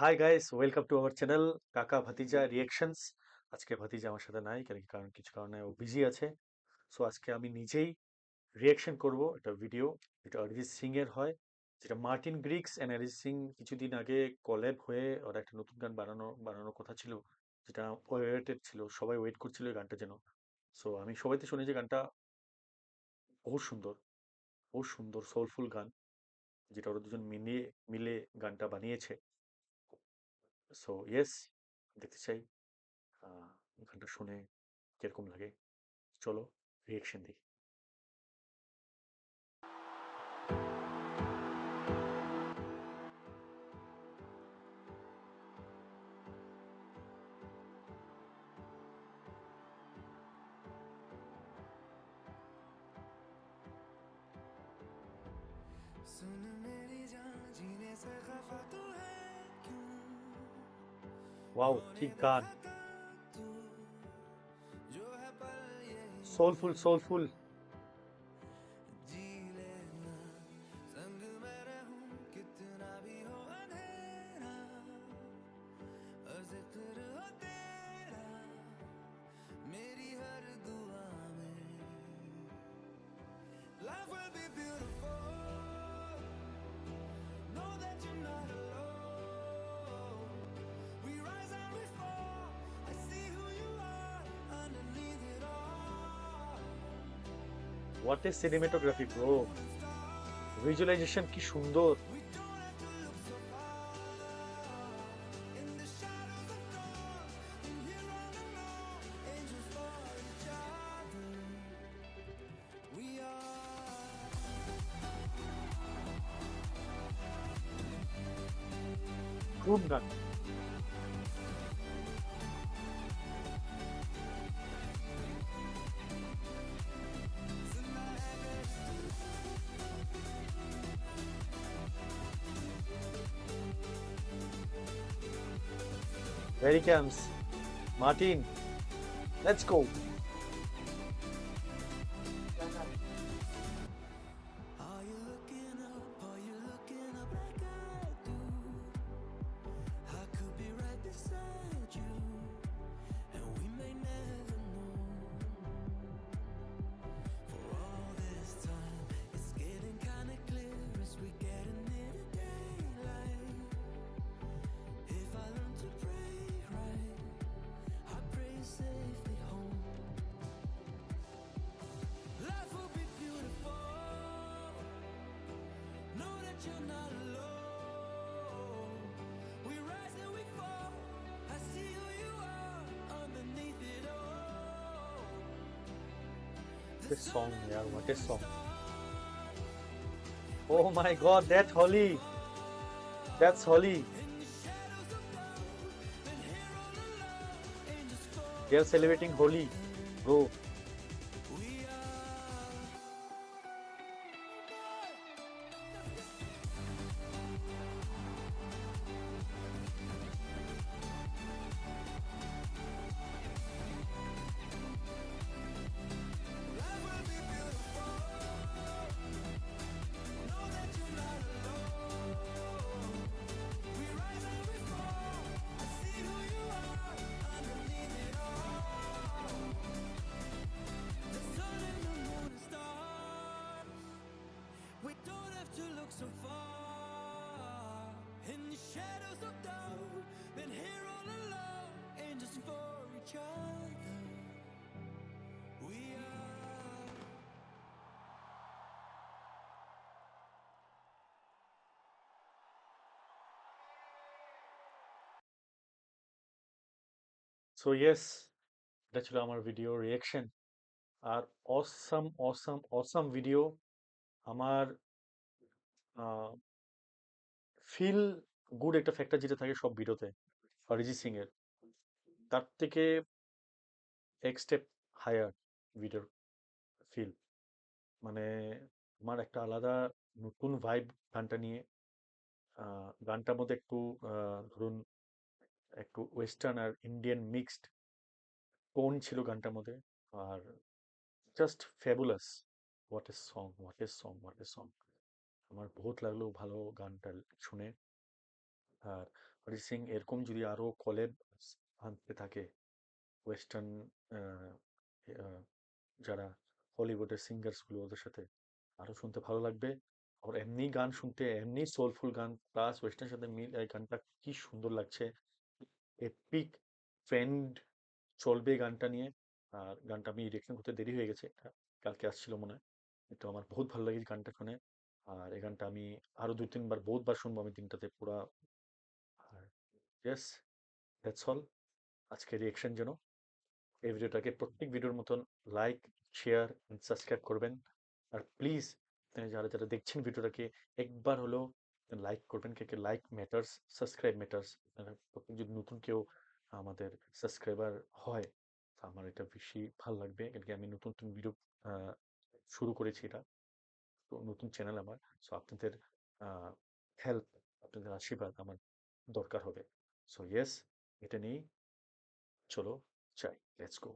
Hi guys, welcome to our channel কাকা ভাতিজা রিয়েকশনস। আজকে ভাতিজা আমার সাথে নাই, কারণ কিছু কারণে ও বিজি আছে। সো আজকে আমি নিজেই রিয়েকশন করব একটা ভিডিও, যেটা অরিজিৎ সিং এর হয়, যেটা Martin Greeks and Arijit Singh কিছুদিন আগে কল্যাব হয়ে ওরা একটা নতুন গান বানানোর কথা ছিল, যেটা ওয়েটেড ছিল, সবাই ওয়েট করছিল এই গানটা যেন। সো আমি সবাইতে শুনি যে গানটা বহু সুন্দর, বহু সুন্দর সোলফুল গান, যেটা ওরা দুজন মিলিয়ে মিলে গানটা বানিয়েছে। সো ইয়েস, দেখতে চাই গানটা শুনে কিরকম লাগে। চলো রিয়েকশন দিই। सुन मेरी जान जीने से खफा तू है क्यों ওয়াও, কি होने दे গান! खत्म तू जो है पल यही সোলফুল সোলফুল। जी लेना संग मैं रहूं कितना भी हो अंधेरा और जिक्र हो तेरा मेरी हर दुआ में life will be beautiful know that you're not alone we rise and we fall I see who you are underneath it all what a cinematography bro! morning star visualisation কি সুন্দর! we don't have to look so far in the shadows of dawn and here all alone angels for each other we are খুব গান। Very camps, Martin, let's go. are you looking up are you looking up like I do I could be right beside you and we may never know for all this time it's getting kinda clear as we getting near to daylight if I learn to pray right I pray safely home life will be beautiful know that you're not alone we rise and we fall I see who you are underneath it all the This sun song, and the yeah, what a moon and song! stars Oh my God, that Holly, that's Holly. in the shadows of doubt been here all along angels for They are each celebrating Holi, other bro. we are life will be beautiful know that you're not alone we rise and we fall I see who you are underneath it all the sun and the moon and stars we don't have to look so far in the shadows of doubt been here all along angels for each other we are so yes, এটা ছিল আমার video reaction. আর awesome awesome awesome video. আমার feel good একটা factor যেটা থাকে সব ভিডিওতে অরিজিৎ সিং এর, তার থেকে এক স্টেপ হায়ার ভিডিওর ফিল। মানে আমার একটা আলাদা নতুন ভাইব গানটা নিয়ে। গানটার মধ্যে একটু ধরুন একটু ওয়েস্টার্ন আর ইন্ডিয়ান মিক্সড টোন ছিল গানটার মধ্যে। আর just fabulous. What a song, what a song, what a song! আমার বহুত লাগলো ভালো গানটা শুনে। আর অরিজিৎ সিং এরকম যদি আরো কলেব আনতে থাকে ওয়েস্টার্ন যারা হলিউডের সিঙ্গার্স গুলো ওদের সাথে, আরো শুনতে ভালো লাগবে। আর এমনি গান শুনতে, এমনি সোলফুল গান প্লাস ওয়েস্টার্নের সাথে মিল, এই গানটা কি সুন্দর লাগছে। এপিক ট্রেন্ড চলবে এই গানটা নিয়ে। আর গানটা আমি রিয়েকশন করতে দেরি হয়ে গেছে, কালকে আসছিল মনে হয়। তো আমার বহুত ভালো লাগে এই গানটা শুনে। আর এই গানটা আমি আরো 2-3 বার বহুতবার শুনবো আমি দিনটাতে পুরা। আর ইয়েস, দ্যাটস অল আজকে রিয়েকশন যেন। এই ভিডিওটাকে প্রত্যেক ভিডিওর মতন লাইক, শেয়ার, সাবস্ক্রাইব করবেন। আর প্লিজ যারা যারা দেখছেন ভিডিওটাকে একবার হলেও লাইক করবেন, কে কে লাইক ম্যাটার্স, সাবস্ক্রাইব ম্যাটার্স। প্রত্যেক যদি নতুন কেউ আমাদের সাবস্ক্রাইবার হয় তা আমার এটা বেশি ভালো লাগবে, কারণ কি আমি নতুন নতুন ভিডিও শুরু করেছি, এটা তো নতুন চ্যানেল আমার। সো আপনাদের হেল্প, আপনাদের আশীর্বাদ আমার দরকার হবে। সো ইয়েস, এটা নিয়েই চলো যাই, লেটস গো।